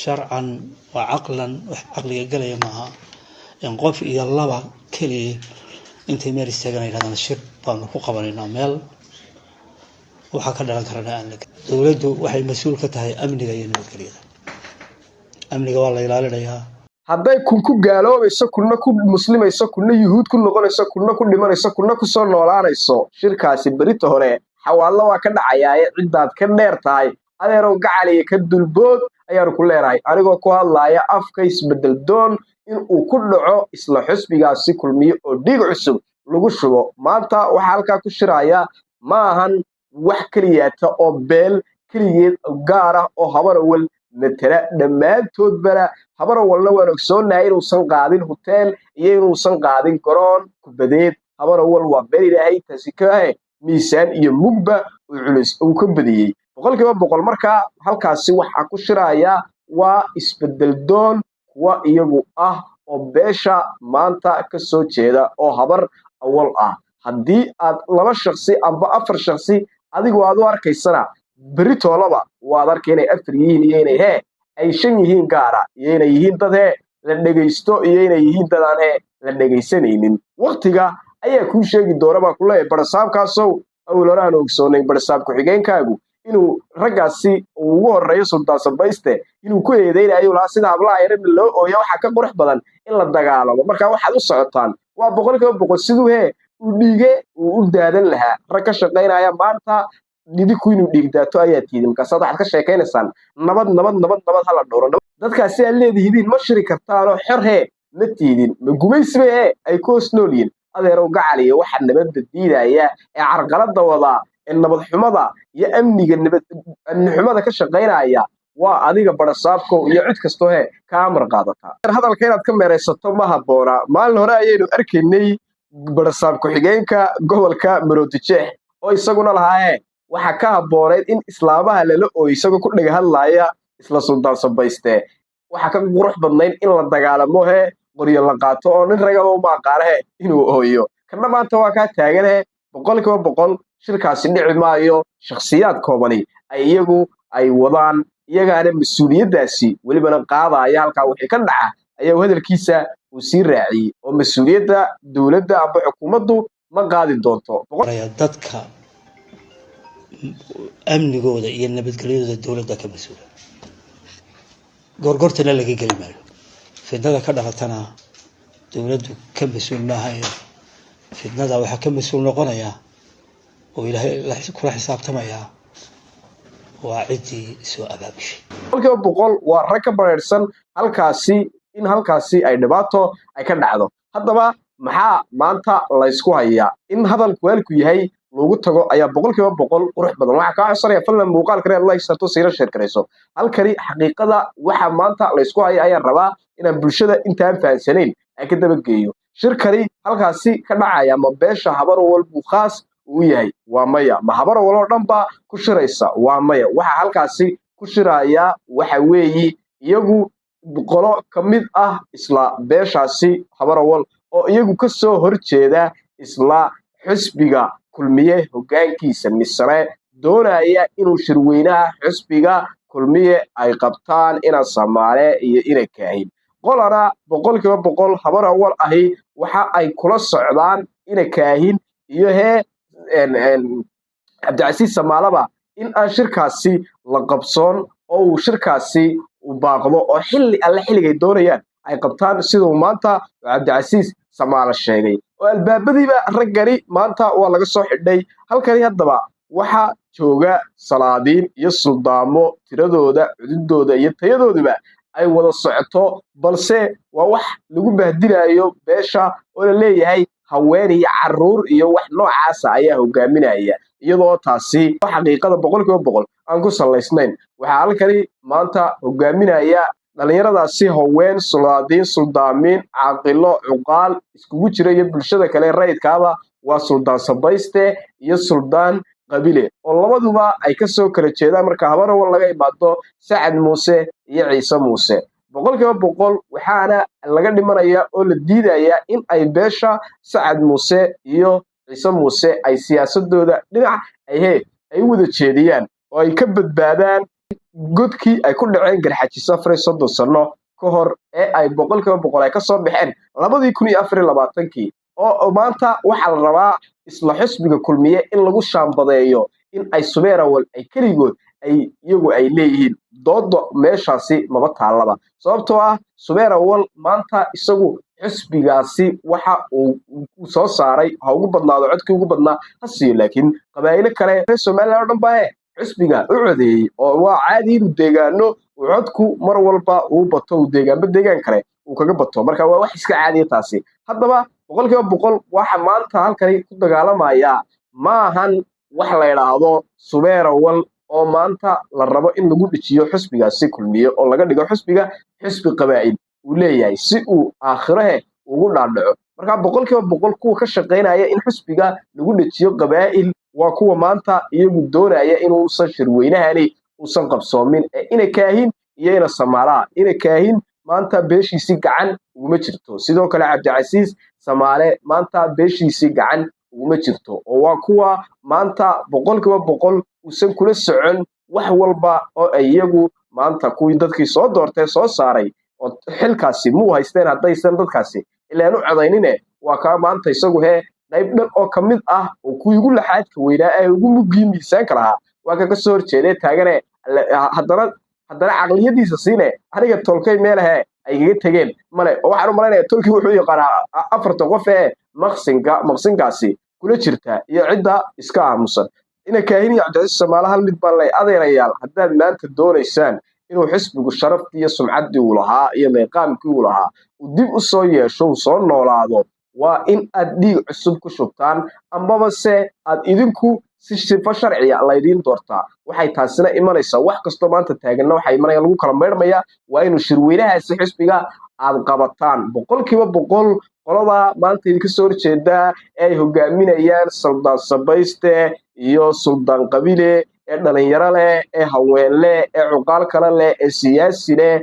sharcan wa caqlan wax caqliga galaya maaha in qof iyo laba kaliya intay meel istaagan yiraahdaan shir baan ku qabanaynaa meel waxa ka dhalan karana aan dawladdu waxay mas'uul ka tahay amniga iyo nabadgelyada amniga waa la ilaalinayaa hadday ku gaaloobayso kuna ku muslimayso kuna yuhuud ku noqonayso kuna ku dhimanayso kuna ku soo noolaanayso shirkaasi berito hore xawaalo waa ka dhacayaa ciidaad ka dheer tahay adeerow gacaliye ka dulbood ayaan ku leeyahay anigoo ku hadlaaya afka isbedel doon in uu ku dhaco isla xisbigaasi kulmiye oo dhiig cusub lagu shubo maanta waxa halka ku shiraya maahan wax kaliyaata oo beel kaliyeed gaar ah oo habar wal matala dhamaantood bala habar walna waan ogsoonahay inuu san qaadin hotel iyo inuu san qaadin garoon kubadeed habar wal waa beel ilaahay tasikahay miisaan iyo mugba uu culus uu ka badiyay boqolkiiba boqol marka halkaasi waxa ku shiraya waa isbedel doon kuwa iyagu ah oo beesha maanta ka soo jeeda oo habar awal ah haddii aad laba shakhsi amba afar shakhsi adigu aad u arkaysana berito laba waad arkay inay afar yihiin iyo inay ay shan yihiin gaara iyo inay yihiin dad la dhageysto iyo inay yihiin dad aan la dhageysanaynin waqtiga ayaa ku sheegi doona baa ku leeyahay barsaabkaasow awlaraan ogsoonay barsaab ku xigeenkaagu inuu ragaasi ugu horeeyo sultaan sabayste inuu ku eedeynayo la sida hablaha yaran loo ooyo waxa ka qurux badan in la dagaalamo marka waxaad u socotaan waa boqolkiiba boqol sidoo u dhiige u daadan lahaa rag ka shaqeynaya maanta didku inuu dhigdaato ayaa tiidin ka saddex ka sheekeynaysan nabad hala dhowro dadkaasi aan leedihiin ma shiri kartaan oo xor ma tiidin ma gumaysbe ay koos noolyiin adeerow gacaliye waxa nabadda diidaya ee carqalada wada in nabad xumada iyo amniga nabad xumada ka shaqeynaya waa adiga barsaabko iyo cid kasto ka amar qaadata hadalka inaad ka meeraysato ma haboona maalin hore ayaynu arkaynay barsaab ku xigeenka gobolka Maroodijeex oo isaguna lahaa waxa ka habooneed in islaabaha lala oo isagu ku dhiga hadlaaya isla sultaan sabayste waxa ka qurux badnayn in la dagaalamo qoriyo la qaato oo nin raga oo ma qaarahe inuu ooyo kana maanta waa ka taagan boqolkiiba boqol shirkaasi dhici maayo shakhsiyaad koobani ay iyagu ay wadaan iyagaana mas'uuliyadaasi walibana qaadaya halka wixii ka dhaca ayaa hadalkiisa uu sii raaciyay oo mas'uuliyadda dawladda aba xukuumaddu ma qaadi doonto dadka amnigooda iyo nabadgelyada dawladda ka mas'uul gorgortana laga gali maayo fidnada ka dhalatana dawladdu ka mas'uul maahay fidnada waxa ka mas'uul noqonaya oo ilaahay la kula xisaabtamaya waa cidii soo abaabishay boqolkiiba boqol waa rag ka bareersan halkaasi in halkaasi ay dhibaato ay ka dhacdo haddaba maxaa maanta la isku hayaa in hadalku weelku yahay loogu tago ayaa boqolkiiba boqol qurux badan waxa ka codsanaya fadlan muuqaalka la sarto siira share kareyso halkani xaqiiqada waxa maanta la isku hayaa ayaan rabaa inaan bulshada intaan fahansaneyn ay ka daba geeyo shirkani halkaasi ka dhacaya ma beesha habar walba khaas uu yahay waa maya ma habar walba dhanba ku shiraysa waa maya waxa halkaasi ku shiraya waxa weeyi iyagu qolo kamid ah isla beeshaasi habar wal oo iyagu ka soo horjeeda isla xisbiga kulmiye hogaankiisa misre doonaya inuu shirweynaha xisbiga kulmiye ay qabtaan ina Soomaale iyo ina kaahin qolana boqolkiiba boqol habar wal ahi waxa ay kula socdaan ina kaahin iyo Cabdicasiis Samaalaba in aan shirkaasi la qabsoon oo shirkaasi u baaqdo oo xilli alle xilligay doonayaan ay qabtaan sidoo maanta Cabdicasiis Samaala sheegay oo albaabadiiba ragani maanta waa laga soo xidhay halkani haddaba waxa jooga salaadiin iyo suldaamo tiradooda cududooda iyo tayadooduba ay wada socoto balse waa wax lagu bahdinayo beesha oo la leeyahay haween iyo caruur iyo wax noocaas ayaa hogaaminaya iyadoo taasi xaqiiqada boqolkiiba boqol aan ku salaysnayn waxa halkani maanta hogaaminaya dhalinyaradaasi haween salaadiin suldaamin caaqilo cuqaal iskugu jira iyo bulshada kale raydkaaba waa sultaan sabayste iyo suldaan qabile oo labaduba ay ka soo kala jeedaan marka habar wal laga imaado Saacad Muuse iyo Ciise Muuse boqolkiiba boqol waxaana laga dhimanaya oo la diidaya in ay beesha Saacad Muuse iyo Ciise Muuse ay siyaasadooda dhinac ay wada jeediyaan oo ay ka badbaadaan godkii ay ku dhaceen garxajiso 30 sano ka hor ee ay boqolkiiba boqol ay ka soo baxeen 2024 oo maanta waxa la rabaa isla xisbiga kulmiye in lagu shaambadeeyo in ay sumeerawal ay kaligood ay iyagu ay leeyihiin doodo meeshaasi maba taalaba sababtoo ah sumeerawal maanta isagu xisbigaasi waxa uu soo saaray ha ugu badnaado codkii ugu badnaa ha siiyo laakiin qabaa'ilo kale ee Soomaaliland oo dhan baa xisbiga u codeeyay oo waa caadi inuu deegaano uu codku mar walba uu bato uu deegaan kale uu kaga bato marka waa wax iska caadi taasi haddaba boqolkiiba boqol waxa maanta halkani ku dagaalamaya maahan wax la yiraahdo sumeerawal oo maanta la rabo in lagu dhijiyo xisbigaasi kulmiye oo laga dhigo xisbi qabaa'il uu leeyahay si uu aakhirahe ugu dhaadhaco marka boqolkiiba boqol kuwa ka shaqeynaya in xisbiga lagu dhijiyo qabaa'il waa kuwa maanta iyagu doonaya inuu shirweynahani uusan qabsoomin ina kaahin iyo ina Samaala ina kaahin maanta beeshiisi gacan uma jirto sidoo kale Cabdicasiis Samaale maanta beeshiisi gacan uma jirto oo waa kuwa maanta boqolkiiba boqol uusan kula socon wax walba oo iyagu maanta kuwii dadkii soo doortay soo saaray oo xilkaasi muu haysteen haddaysan dadkaasi ilaanu codaynine waa ka maanta isagu qayb dhan oo kamid ah oo kuwii ugu laxaadka weynaa ee ugu mugiin miisaanka lahaa waa ka soo horjeeday taagane haddana aqliyadiisa siine aniga tolkay meelaha ay kaga tageen male oo waxaan u maleynayaa tolkii wuxuu yaqaanaa afarta qof ee maqsinkaasi kula jirta iyo cidda iska aamusan ina kaahin iyo Cabdicasiis Samaale hal mid baan lay adeerayaal haddaad maanta doonaysaan inuu xisbigu sharaftii iyo sumcaddii uu lahaa iyo meeqaamkii uu lahaa uu dib u soo yeesho uu soo noolaado waa in aad dhiig cusub ku shubtaan ambaba se aad idinku si sifa sharciya la idin doortaa waxay taasina imanaysaa wax kasto maanta taaganna waxay imanayaan lagu kala meermaya waa inuu shirweynahaasi xisbiga aad qabataan boqolkiiba boqol qolada maanta idinka soo horjeeda ay hogaaminayaan Suldaan Sabayste iyo Suldaan Qabile ee dhalinyaro leh ee haween leh ee cuqaal kale leh ee siyaasi leh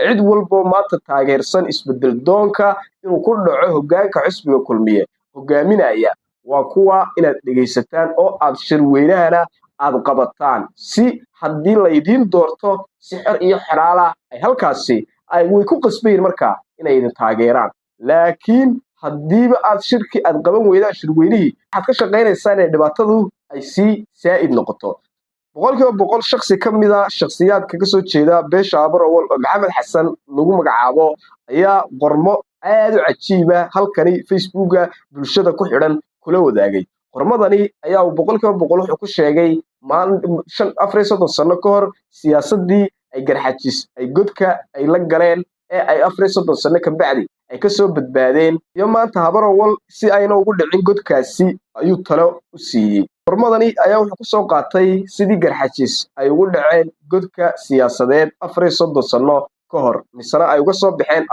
cid walba maanta taageersan isbedel doonka inuu ku dhaco hoggaanka xisbiga kulmiye hogaaminaya waa kuwa inaad dhageysataan oo aad shirweynahana aad qabataan si haddii la idin doorto si xor iyo xalaala ay halkaasi ay way ku qasbayeen marka inay idin taageeraan laakiin haddiiba aad shirki aad qaban weydaan shirweynihii waxaad ka shaqaynaysaa in dhibaatadu ay sii saa'id noqoto boqolkiiba boqol shakhsi ka mid ah shakhsiyaadka ka soo jeeda beesha Abarawal oo Maxamed Xasan lagu magacaabo ayaa qormo aad u cajiib ah halkani Facebooka bulshada ku xidhan kula wadaagay qormadani ayaa boqolkiiba boqol wuxuu ku sheegay 34 sano ka hor siyaasadii ay garxajis ay godka ay la galeen ee ay 34 sano ka bacdi ay ka soo badbaadeen iyo maanta Abarawal si ayna ugu dhicin godkaasi ayuu talo u siiyay qormadani ayaa wuxuu ku soo qaatay sidii garxajis ay ugu dhaceen godka siyaasadeed 34 sano ka hor misana ay uga soo baxeen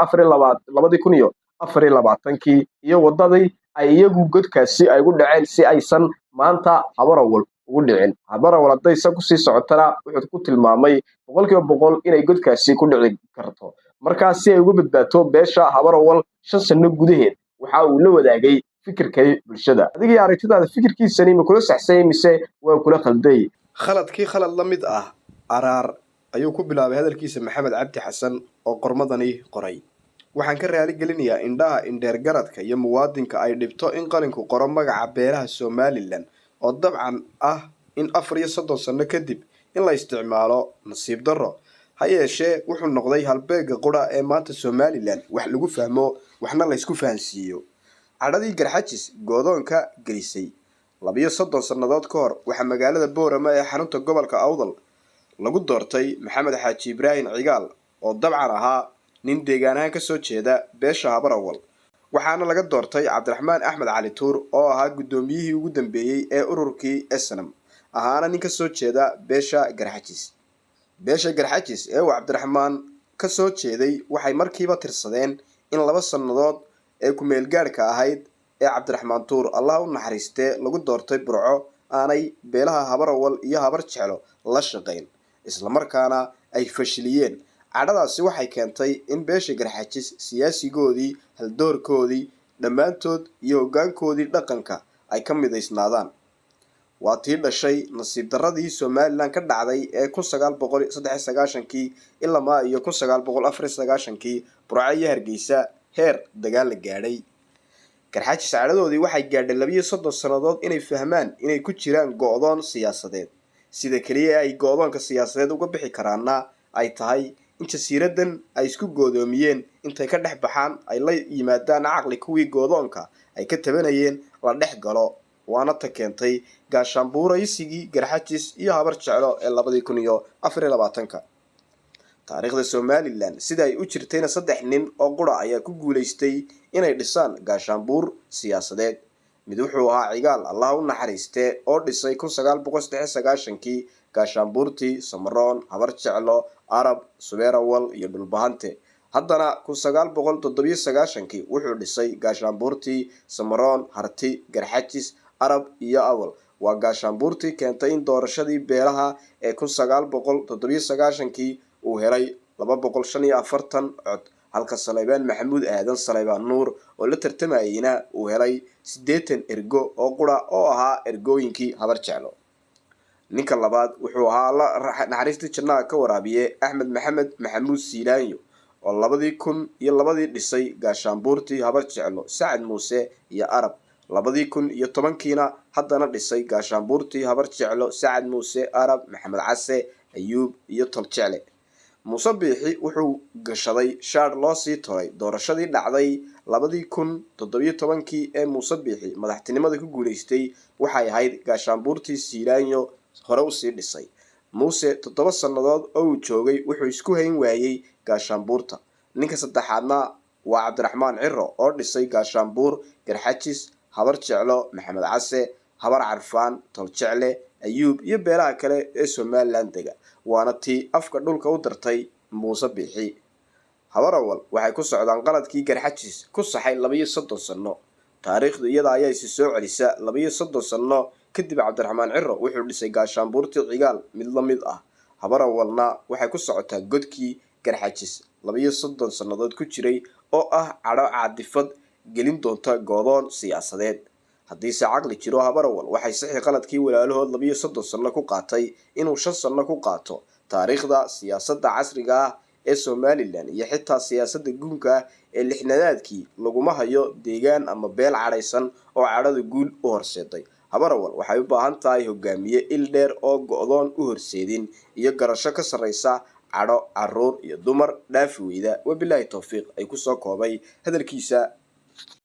2024 iyo wadadii ay iyagu godkaasi ay ugu dhaceen si aysan maanta Abarawal ugu dhicin Abarawal haday san ku sii socotana wuxuu ku tilmaamay boqolkiiba boqol inay godkaasi ku dhici karto markaas si ay uga badbaato beesha Abarawal 5 sano gudaheed waxa uu la wadaagay fikirkay bulshada adiga aragtidaada fikirkiisani ma kula saxsay mise waa kula qalday khaladkii khalad la mid ah araar ayuu ku bilaabay hadalkiisa Maxamed Cabdi Xasan oo qormadani qoray waxaan ka raali gelinayaa indhaha indheer garadka iyo muwaadinka ay dhibto in qalinku qoro magaca beelaha Somaliland oo dabcan ah in 34 sano kadib in la isticmaalo nasiib darro hayeeshee wuxuu noqday halbeega qura ee maanta Somaliland wax lagu fahmo waxna la isku fahansiiyo cadadii garxajis goodoonka gelisay 32 sanadood ka hor waxa magaalada Boorama ee xarunta gobolka Awdal lagu doortay Maxamed Xaaji Ibrahim Cigaal oo dabcan ahaa nin deegaanaha ka soo jeeda beesha Abarawal waxaana laga doortay Cabdiraxmaan Axmed Cali Tuur oo ahaa gudoomiyihii ugu dambeeyay ee ururkii SNM ahaana nin ka soo jeeda beesha garxajis ee uu Cabdiraxmaan ka soo jeeday waxay markiiba tirsadeen in 2 sanadood ee ku meel gaarka ahayd ee Cabdiraxmaan Tuur Allah u naxariistay lagu doortay Burco aanay beelaha Abarawal iyo Habar Jeclo la shaqeyn isla markaana ay fashiliyeen cadadaasi waxay keentay in beesha garxajis siyaasigoodii haldoorkoodii dhammaantood iyo hoggaankoodii dhaqanka ay ka midaysnaadaan waa tii dhashay nasiib darradii somalilan ka dhacday ee 1993 ilaa iyo 1994 burco iyo hargeysa heer dagaal la gaadhay. garxaajis caadadoodii waxay gaadhay 32 sannadood inay fahmaan inay ku jiraan go'doon siyaasadeed, sida kaliya ay go'doonka siyaasadeed uga bixi karaana ay tahay in jasiiradan ay isku goodoomiyeen intay ka dhex baxaan ay la yimaadaan caqli kuwii go'doonka ay ka tabanayeen la dhex galo, waana ta keentay gaashaanbuuraysigii garxaajis iyo habar jeclo ee 2024. taariikhda somalilan sida ay u jirtayna 3 nin oo qura ayaa ku guuleystay inay dhisaan gaashaanbuur siyaasadeed. mid wuxuu ahaa cigaal allah u naxariistee oo dhisay 1993 gaashaanbuurtii samaroon, habar jeclo, arab, subeerawal iyo dhulbahante. haddana 1997 wuxuu dhisay gaashaanbuurtii samaroon, harti, garxaajis, arab iyo awal. waa gaashaanbuurtii keentay in doorashadii beelaha ee 1997 uu helay 245 cod, halka Saleebaan Maxamuud Aadan Saleebaan Nuur oo la tartamayayna uu helay 80 ergo oo qura oo ahaa ergooyinkii habar jeclo. ninka labaad wuxuu ahaa la naxariistii jannaha ka waraabiye Axmed Maxamed Maxamuud Siilaanyo oo 2002 dhisay gaashaanbuurtii habar jeclo, Sacad Muuse iyo Arab. 2010kiina haddana dhisay gaashaanbuurtii habar jeclo, Sacad Muuse, Arab, Maxamed Case, Ayuub iyo Toljecle. muuse biixi wuxuu gashaday shaar loo sii toray doorashadii dhacday 2017 ee muuse biixi madaxtinimada ku guuleystay waxay ahayd gaashaanbuurtii Siilaanyo hore u sii dhisay. muuse 7 sannadood oo uu joogay wuxuu isku hayn waayay gaashaanbuurta. ninka saddexaadna waa Cabdiraxmaan Ciro oo dhisay gaashaanbuur garxaajis, habar jeclo, Maxamed Case, habar Carfaan, Toljecle, Ayuub iyo beelaha kale ee Somaliland dega, waana tii afka dhulka u dartay muuse biixi. habar awal waxay ku socdaan qaladkii garxaajis ku saxay 32 sano. taariikhdu iyada ayaa isi soo celisa 32 sano kadib Cabdiraxmaan Ciro wuxuu dhisay gaashaanbuurtii cigaal mid la mid ah. habar awalna waxay ku socotaa godkii garxaajis 32 sannadood ku jiray oo ah cadho caadifad gelin doonta go'doon siyaasadeed. haddii se caqli jiro habar awal waxay saxi qaladkii walaalahood 32 sano ku qaatay inuu 5 sano ku qaato. taariikhda siyaasadda casriga ah ee Somaliland iyo xitaa siyaasadda guunka ee lixnadaadkii laguma hayo deegaan ama beel cadhaysan oo cadhada guul u horseeday. habar awal waxay u baahan tahay hogaamiye il dheer oo go'doon u horseedin iyo garasho ka sarreysa cadho, caruur iyo dumar dhaafi weyda. wabilaahi tawfiiq ay ku soo koobay hadalkiisa.